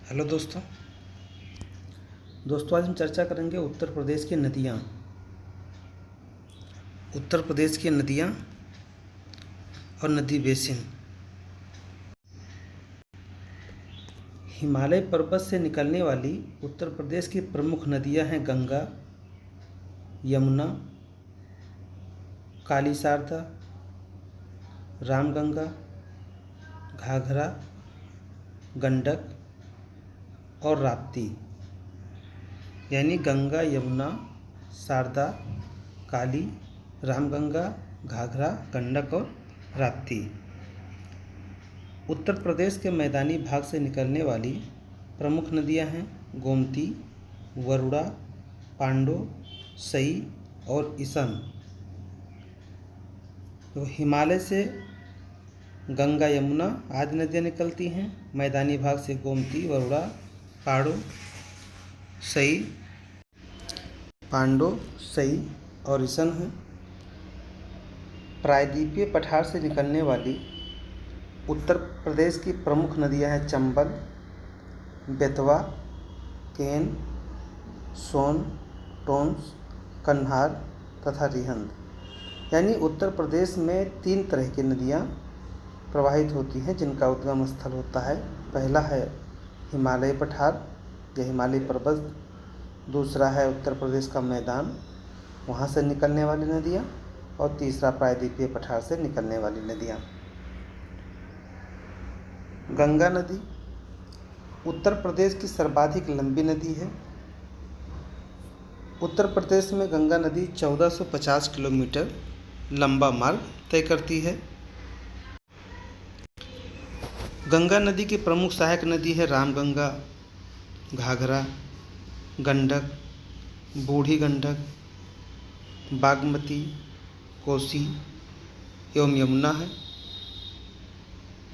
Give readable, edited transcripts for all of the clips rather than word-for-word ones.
Hello दोस्तों। आज हम चर्चा करेंगे उत्तर प्रदेश की नदियाँ। उत्तर प्रदेश की नदियाँ और नदी बेसिन। हिमालय पर्वत से निकलने वाली उत्तर प्रदेश की प्रमुख नदियाँ हैं गंगा, यमुना, काली शारदा, रामगंगा, घाघरा, गंडक और राप्ती। यानी गंगा, यमुना, शारदा, काली, रामगंगा, घाघरा, गंडक और राप्ती। उत्तर प्रदेश के मैदानी भाग से निकलने वाली प्रमुख नदियां हैं गोमती, वरुणा, पांडो, सई और इसन। तो हिमालय से गंगा, यमुना आदि नदियाँ निकलती हैं। मैदानी भाग से गोमती, वरुणा, पांडो, सई और इसन है। प्रायद्वीपीय पठार से निकलने वाली उत्तर प्रदेश की प्रमुख नदियां हैं चंबल, बेतवा, केन, सोन, टोंस, कन्हार तथा रिहंद। यानी उत्तर प्रदेश में 3 तरह की नदियां प्रवाहित होती हैं जिनका उद्गम स्थल होता है। पहला है हिमालय पठार या हिमालय पर्वत, दूसरा है उत्तर प्रदेश का मैदान, वहाँ से निकलने वाली नदियाँ, और तीसरा प्रायद्वीपीय पठार से निकलने वाली नदियाँ। गंगा नदी उत्तर प्रदेश की सर्वाधिक लंबी नदी है। उत्तर प्रदेश में गंगा नदी 1450 किलोमीटर लंबा मार्ग तय करती है। गंगा नदी की प्रमुख सहायक नदी है रामगंगा, घाघरा, गंडक, बूढ़ी गंडक, बागमती, कोसी एवं यमुना है।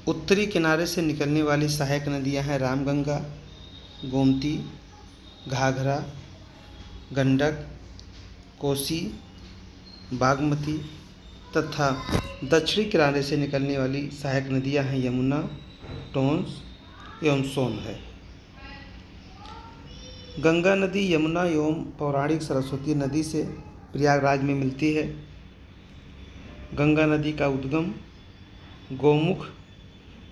उत्तरी किनारे से निकलने वाली सहायक नदियां हैं रामगंगा, गोमती, घाघरा, गंडक, कोसी, बागमती तथा दक्षिणी किनारे से निकलने वाली सहायक नदियां हैं यमुना, टोंस एवं सोन है। गंगा नदी यमुना एवं पौराणिक सरस्वती नदी से प्रयागराज में मिलती है। गंगा नदी का उद्गम गौमुख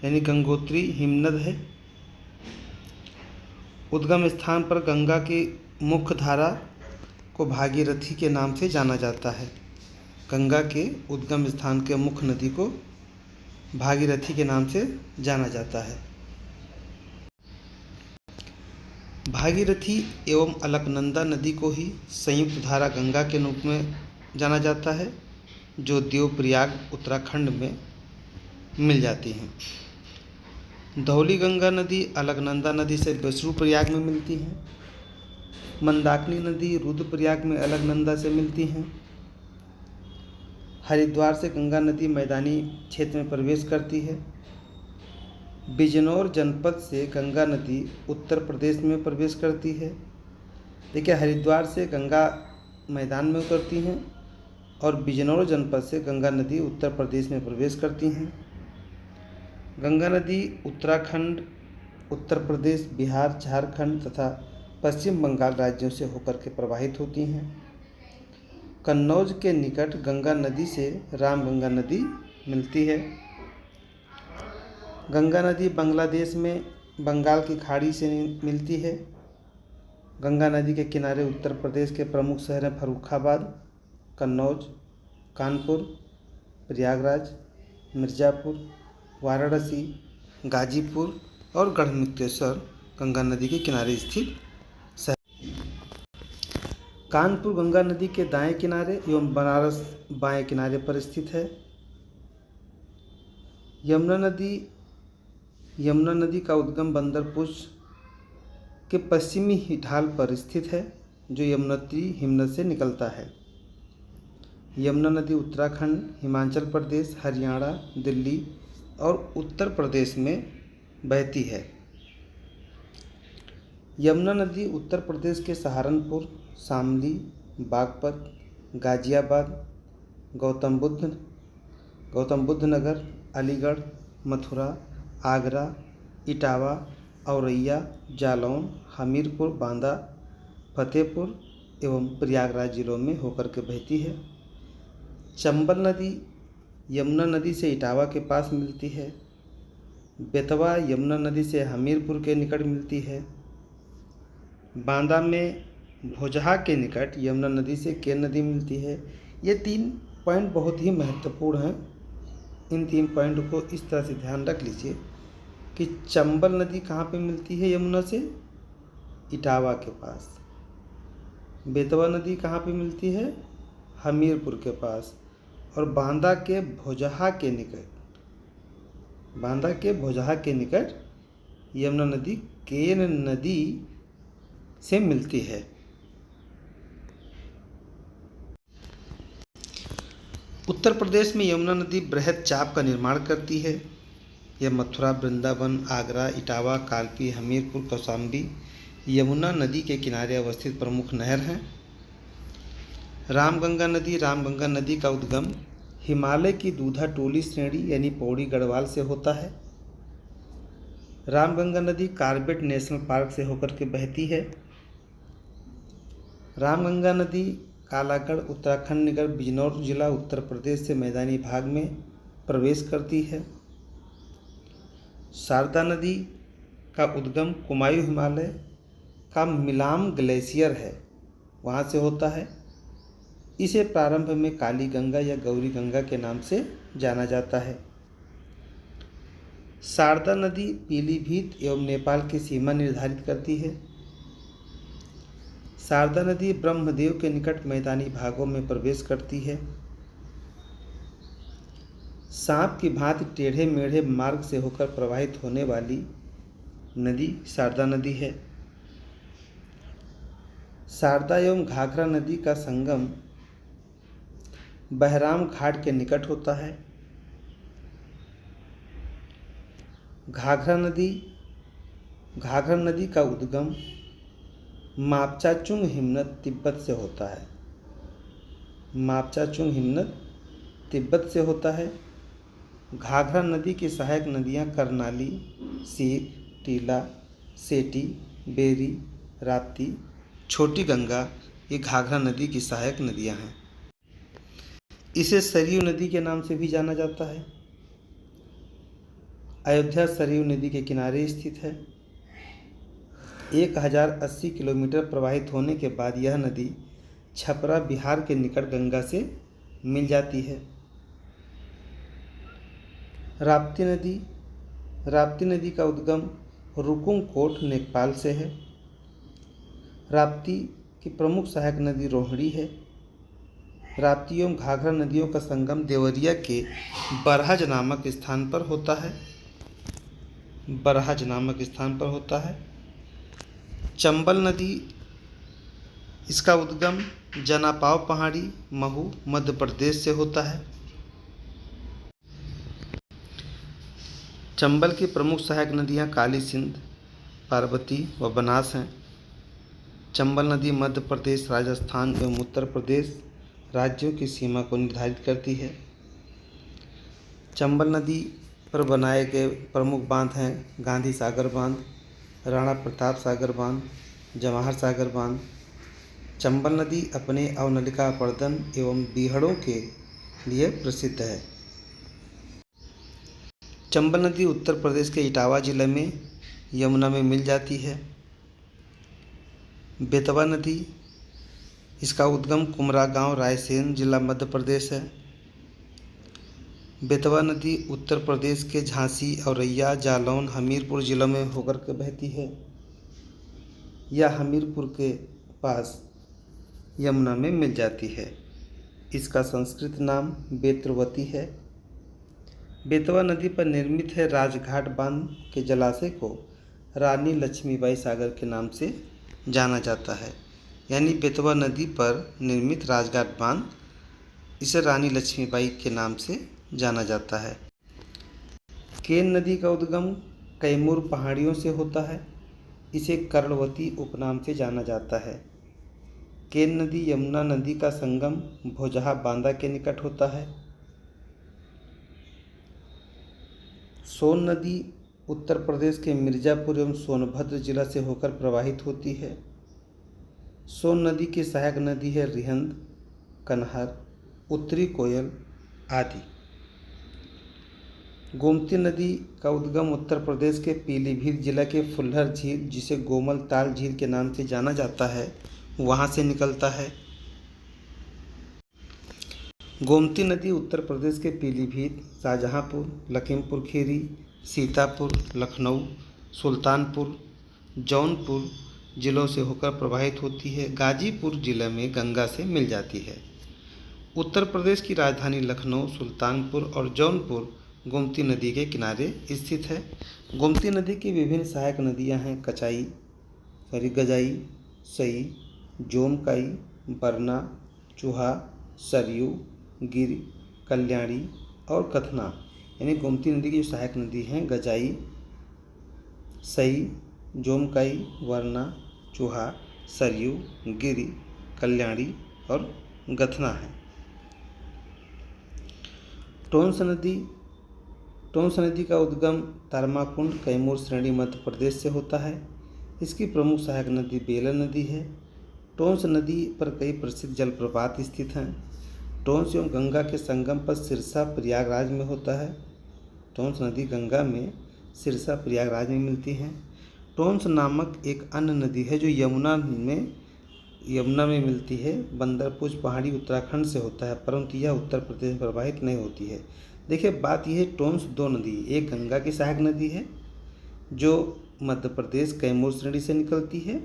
यानी गंगोत्री हिमनद है। उद्गम स्थान पर गंगा की मुख्य धारा को भागीरथी के नाम से जाना जाता है। गंगा के उद्गम स्थान के मुख्य नदी को भागीरथी के नाम से जाना जाता है। भागीरथी एवं अलकनंदा नदी को ही संयुक्त धारा गंगा के रूप में जाना जाता है, जो देवप्रयाग उत्तराखंड में मिल जाती हैं। धौली गंगा नदी अलकनंदा नदी से विष्णुप्रयाग में मिलती हैं। मंदाकिनी नदी रुद्रप्रयाग में अलकनंदा से मिलती हैं। हरिद्वार से गंगा नदी मैदानी क्षेत्र में प्रवेश करती है। बिजनौर जनपद से गंगा नदी उत्तर प्रदेश में प्रवेश करती है। देखिए, हरिद्वार से गंगा मैदान में उतरती हैं और बिजनौर जनपद से गंगा नदी उत्तर प्रदेश में प्रवेश करती हैं। गंगा नदी उत्तराखंड, उत्तर प्रदेश, बिहार, झारखंड तथा पश्चिम बंगाल राज्यों से होकर के प्रवाहित होती हैं। कन्नौज के निकट गंगा नदी से रामगंगा नदी मिलती है। गंगा नदी बांग्लादेश में बंगाल की खाड़ी से मिलती है। गंगा नदी के किनारे उत्तर प्रदेश के प्रमुख शहर हैं फर्रुखाबाद, कन्नौज, कानपुर, प्रयागराज, मिर्ज़ापुर, वाराणसी, गाजीपुर और गढ़मुक्तेश्वर गंगा नदी के किनारे स्थित शहर। कानपुर गंगा नदी के दाएं किनारे एवं बनारस बाएं किनारे पर स्थित है। यमुना नदी का उद्गम बंदरपुर के पश्चिमी ढाल पर स्थित है, जो यमुनोत्री हिमनद से निकलता है। यमुना नदी उत्तराखंड, हिमाचल प्रदेश, हरियाणा, दिल्ली और उत्तर प्रदेश में बहती है। यमुना नदी उत्तर प्रदेश के सहारनपुर, शामली, बागपत, गाजियाबाद, गौतम बुद्ध नगर, अलीगढ़, मथुरा, आगरा, इटावा, औरैया, जालौन, हमीरपुर, बांदा, फतेहपुर एवं प्रयागराज जिलों में होकर के बहती है। चंबल नदी यमुना नदी से इटावा के पास मिलती है। बेतवा यमुना नदी से हमीरपुर के निकट मिलती है। बांदा में भोजहा के निकट यमुना नदी से केन नदी मिलती है। ये 3 पॉइंट बहुत ही महत्वपूर्ण हैं। इन 3 पॉइंट को इस तरह से ध्यान रख लीजिए कि चंबल नदी कहाँ पे मिलती है यमुना से? इटावा के पास। बेतवा नदी कहाँ पे मिलती है? हमीरपुर के पास। और बांदा के भोजहा के निकट यमुना नदी केन नदी से मिलती है। उत्तर प्रदेश में यमुना नदी बृहद चाप का निर्माण करती है। यह मथुरा, वृंदावन, आगरा, इटावा, कालपी, हमीरपुर, कौशाम्बी यमुना नदी के किनारे अवस्थित प्रमुख नहर हैं। रामगंगा नदी का उद्गम हिमालय की दूधा टोली श्रेणी यानी पौड़ी गढ़वाल से होता है। रामगंगा नदी कार्बेट नेशनल पार्क से होकर के बहती है। रामगंगा नदी कालागढ़ उत्तराखंड निगर बिजनौर जिला उत्तर प्रदेश से मैदानी भाग में प्रवेश करती है। शारदा नदी का उद्गम कुमायूं हिमालय का मिलाम ग्लेशियर है, वहाँ से होता है। इसे प्रारंभ में काली गंगा या गौरी गंगा के नाम से जाना जाता है। शारदा नदी पीलीभीत एवं नेपाल की सीमा निर्धारित करती है। शारदा नदी ब्रह्मदेव के निकट मैदानी भागों में प्रवेश करती है। सांप की भांति टेढ़े मेढ़े मार्ग से होकर प्रवाहित होने वाली नदी शारदा नदी है। शारदा एवं घाघरा नदी का संगम बहराम घाट के निकट होता है। घाघरा नदी का उद्गम मापचाचुंग हिमनद तिब्बत से होता है। मापचाचुंग हिमनद तिब्बत से होता है। घाघरा नदी की सहायक नदियाँ करनाली, सीर, टीला, सेटी, बेरी, राप्ती, छोटी गंगा ये घाघरा नदी की सहायक नदियाँ हैं। इसे सरयू नदी के नाम से भी जाना जाता है। अयोध्या सरयू नदी के किनारे स्थित है। 1080 किलोमीटर प्रवाहित होने के बाद यह नदी छपरा बिहार के निकट गंगा से मिल जाती है। राप्ती नदी का उद्गम रुकुमकोट नेपाल से है। राप्ती की प्रमुख सहायक नदी रोहिणी है। राप्ती एवं घाघरा नदियों का संगम देवरिया के बरहज नामक स्थान पर होता है। चंबल नदी इसका उद्गम जनापाव पहाड़ी, महू, मध्य प्रदेश से होता है। चंबल की प्रमुख सहायक नदियाँ काली सिंध, पार्वती व बनास हैं। चंबल नदी मध्य प्रदेश, राजस्थान एवं उत्तर प्रदेश राज्यों की सीमा को निर्धारित करती है। चंबल नदी पर बनाए गए प्रमुख बांध हैं गांधी सागर बांध, राणा प्रताप सागर बांध, जवाहर सागर बांध। चंबल नदी अपने अवनलिका अपर्दन एवं बीहड़ों के लिए प्रसिद्ध है। चंबल नदी उत्तर प्रदेश के इटावा जिले में यमुना में मिल जाती है। बेतवा नदी इसका उद्गम कुमरा गांव, रायसेन जिला, मध्य प्रदेश है। बेतवा नदी उत्तर प्रदेश के झांसी, औरैया, जालौन, हमीरपुर जिलों में होकर के बहती है। यह हमीरपुर के पास यमुना में मिल जाती है। इसका संस्कृत नाम बेत्रवती है। बेतवा नदी पर निर्मित है राजघाट बांध के जलाशय को रानी लक्ष्मीबाई सागर के नाम से जाना जाता है। यानी बेतवा नदी पर निर्मित राजघाट बांध इसे रानी लक्ष्मीबाई के नाम से जाना जाता है। केन नदी का उद्गम कैमूर पहाड़ियों से होता है। इसे कर्णवती उपनाम से जाना जाता है। केन नदी यमुना नदी का संगम भोजहा बांदा के निकट होता है। सोन नदी उत्तर प्रदेश के मिर्ज़ापुर एवं सोनभद्र जिला से होकर प्रवाहित होती है। सोन नदी की सहायक नदी है रिहंद, कनहर, उत्तरी कोयल आदि। गोमती नदी का उद्गम उत्तर प्रदेश के पीलीभीत जिला के फुल्लर झील, जिसे गोमल ताल झील के नाम से जाना जाता है, वहाँ से निकलता है। गोमती नदी उत्तर प्रदेश के पीलीभीत, शाहजहांपुर, लखीमपुर खीरी, सीतापुर, लखनऊ, सुल्तानपुर, जौनपुर जिलों से होकर प्रवाहित होती है। गाजीपुर जिले में गंगा से मिल जाती है। उत्तर प्रदेश की राजधानी लखनऊ, सुल्तानपुर और जौनपुर गोमती नदी के किनारे स्थित है। गोमती नदी की विभिन्न सहायक नदियां हैं गजाई, सई, जोमकाई, बरना, चूहा, सरयू, गिर, कल्याणी और कथना। यानी गोमती नदी की जो सहायक नदी हैं गजाई, सई, जोमकाई, वरना, चूहा, सरयू, गिरि, कल्याणी और गथना है। टोंस नदी का उद्गम तारमाकुंड, कैमूर श्रेणी मध्य प्रदेश से होता है। इसकी प्रमुख सहायक नदी बेलन नदी है। टोंस नदी पर कई प्रसिद्ध जलप्रपात स्थित हैं। टोंस एवं गंगा के संगम पर सिरसा प्रयागराज में होता है। टोंस नदी गंगा में सिरसा प्रयागराज में मिलती है। टोंस नामक एक अन्य नदी है जो यमुना में मिलती है। बंदरपुर पहाड़ी उत्तराखंड से होता है, परंतु यह उत्तर प्रदेश में प्रवाहित नहीं होती है। देखिए बात यह है, टोंस दो नदी, एक गंगा की सहायक नदी है जो मध्य प्रदेश कैमूर श्रेणी से निकलती है,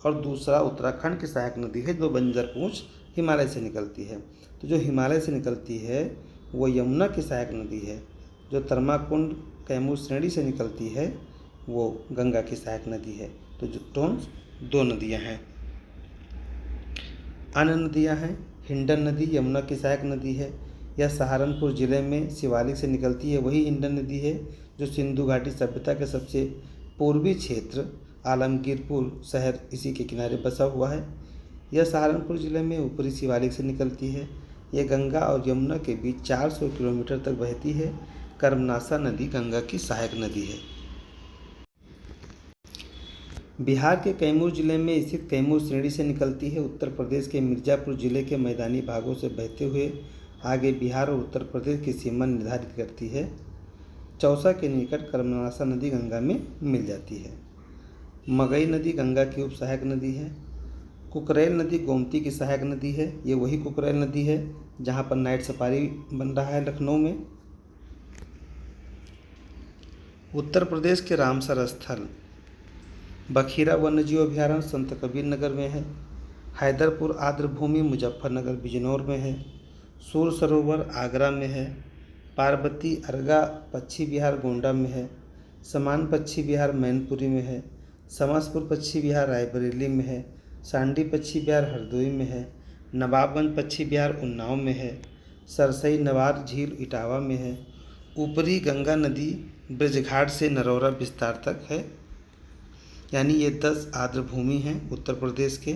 और दूसरा उत्तराखंड की सहायक नदी है जो बंजरपूछ हिमालय से निकलती है। तो जो हिमालय से निकलती है वो यमुना की सहायक नदी है। जो तरमाकुंड कैमूर श्रेणी से निकलती है वो गंगा की सहायक नदी है। तो जो टोंस दो नदियां हैं। अन्य नदियां हैं, हिंडन नदी यमुना की सहायक नदी है। यह सहारनपुर जिले में शिवालिक से निकलती है। वही हिंडन नदी है जो सिंधु घाटी सभ्यता के सबसे पूर्वी क्षेत्र आलमगीरपुर शहर इसी के किनारे बसा हुआ है। यह सहारनपुर जिले में ऊपरी शिवालिक से निकलती है। यह गंगा और यमुना के बीच 400 किलोमीटर तक बहती है। कर्मनासा नदी गंगा की सहायक नदी है। बिहार के कैमूर जिले में स्थित कैमूर श्रेणी से निकलती है। उत्तर प्रदेश के मिर्ज़ापुर जिले के मैदानी भागों से बहते हुए आगे बिहार और उत्तर प्रदेश की सीमा निर्धारित करती है। चौसा के निकट कर्मनासा नदी गंगा में मिल जाती है। मगई नदी गंगा की उप सहायक नदी है। कुकरेल नदी गोमती की सहायक नदी है। ये वही कुकरेल नदी है जहाँ पर नाइट सफारी बन रहा है लखनऊ में। उत्तर प्रदेश के रामसर स्थल बखीरा वन्यजीव अभयारण्य संत कबीर नगर में है। हैदरपुर आर्द्रभूमि मुजफ्फरनगर बिजनौर में है। सूर सरोवर आगरा में है। पार्वती अर्गा पक्षी विहार गोंडा में है। समान पक्षी विहार मैनपुरी में है। समसपुर पक्षी विहार रायबरेली में है। सांडी पक्षी विहार हरदोई में है। नवाबगंज पक्षी विहार उन्नाव में है। सरसई नवार झील इटावा में है। ऊपरी गंगा नदी ब्रजघाट से नरौरा विस्तार तक है। यानी ये 10 आर्द्रभूमि हैं उत्तर प्रदेश के।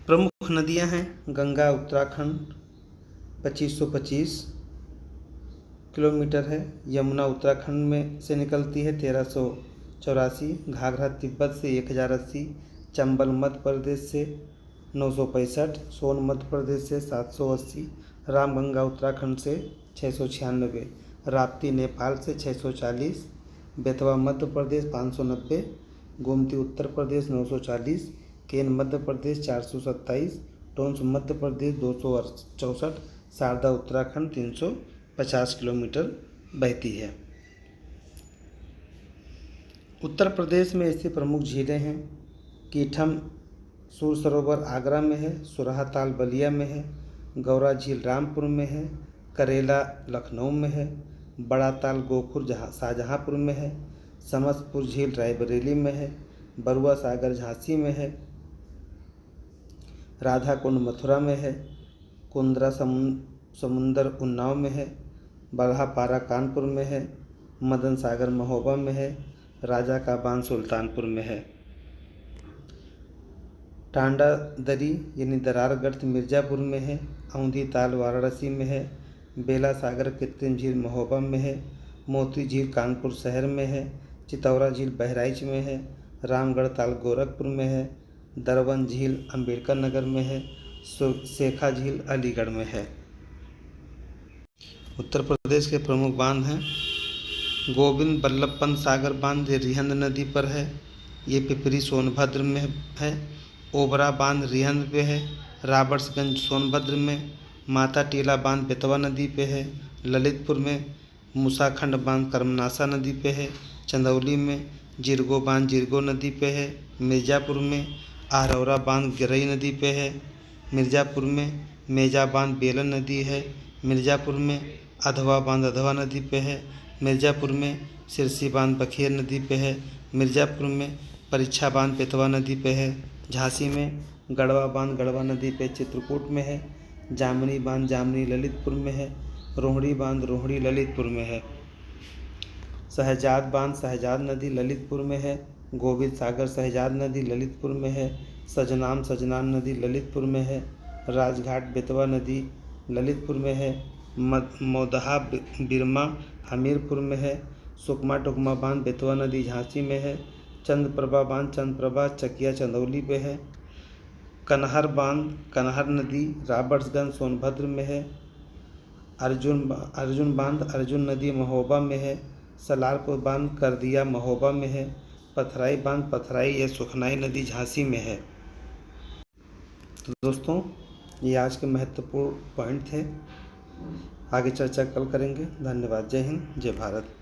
प्रमुख नदियां हैं गंगा उत्तराखंड 2525 किलोमीटर है। यमुना उत्तराखंड में से निकलती है 1384। घाघरा तिब्बत से 1080। चंबल मध्य प्रदेश से 965। सोन मध्य प्रदेश से 780। रामगंगा उत्तराखंड से 696। राप्ती नेपाल से 640। बेतवा मध्य प्रदेश 590। गोमती उत्तर प्रदेश 940। केन मध्य प्रदेश 427। टोंस मध्य प्रदेश 264। शारदा उत्तराखंड 350 किलोमीटर बहती है। उत्तर प्रदेश में स्थित प्रमुख झीलें हैं कीठम सूर सरोवर आगरा में है। सुरहा ताल बलिया में है। गौरा झील रामपुर में है। करेला लखनऊ में है। बड़ा ताल गोखुर शाहजहांपुर में है। समसपुर झील रायबरेली में है। बरुआ सागर झांसी में है। राधा कुंड मथुरा में है। कुंद्रा समुंदर उन्नाव में है। बगहा पारा कानपुर में है। मदन सागर महोबा में है। राजा का बांध सुल्तानपुर में है। टांडा दरी यानी दरार गर्त मिर्ज़ापुर में है। औंधी ताल वाराणसी में है। बेला सागर कृत्रिम झील महोबा में है। मोती झील कानपुर शहर में है, चितौरा झील बहराइच में है, रामगढ़ ताल गोरखपुर में है, दरबन झील अम्बेडकर नगर में है, शेखा झील अलीगढ़ में है। उत्तर प्रदेश के प्रमुख बांध हैं गोविंद बल्लभ पंत सागर बांध, ये रिहंद नदी पर है, ये पिपरी सोनभद्र में है। ओबरा बांध रिहंद पे है। रॉबर्ट्सगंज सोनभद्र में। माता टीला बांध बेतवा नदी पे है। ललितपुर में मूसाखंड बांध कर्मनासा नदी पे है। चंदौली में जिरगो बांध जिरगो नदी पे है। मिर्ज़ापुर में आहरौरा बांध गिरई नदी पे है। मिर्ज़ापुर में मेजा बांध बेलन नदी है। मिर्ज़ापुर में अधवा बांध अधवा नदी पे है। मिर्ज़ापुर में सिरसी बांध बखेर नदी पे है। मिर्ज़ापुर में परीक्षा बांध बेतवा नदी पे है। झांसी में गढ़वा बांध गढ़वा नदी पे चित्रकूट में है। जामनी बांध जामनी ललितपुर में है। रोहड़ी बांध रोहड़ी ललितपुर में है। शहजाद बांध शहजाद नदी ललितपुर में है। गोविंद सागर शहजाद नदी ललितपुर में है। सजनाम सजनान नदी ललितपुर में है। राजघाट बेतवा नदी ललितपुर में है। मोदहा बिरमा हमीरपुर में है। सुकमा टुकमा बांध बेतवा नदी झांसी में है। चंद्रप्रभा बांध चंद्रप्रभा चकिया चंदौली पे है। कनहर बांध कनहर नदी रॉबर्ट्सगंज सोनभद्र में है। अर्जुन बांध अर्जुन नदी महोबा में है। सलारपुर बांध करदिया महोबा में है। पथराई बांध पथराई या सुखनाई नदी झांसी में है। तो दोस्तों, ये आज के महत्वपूर्ण पॉइंट थे। आगे चर्चा कल करेंगे। धन्यवाद। जय हिंद, जय भारत।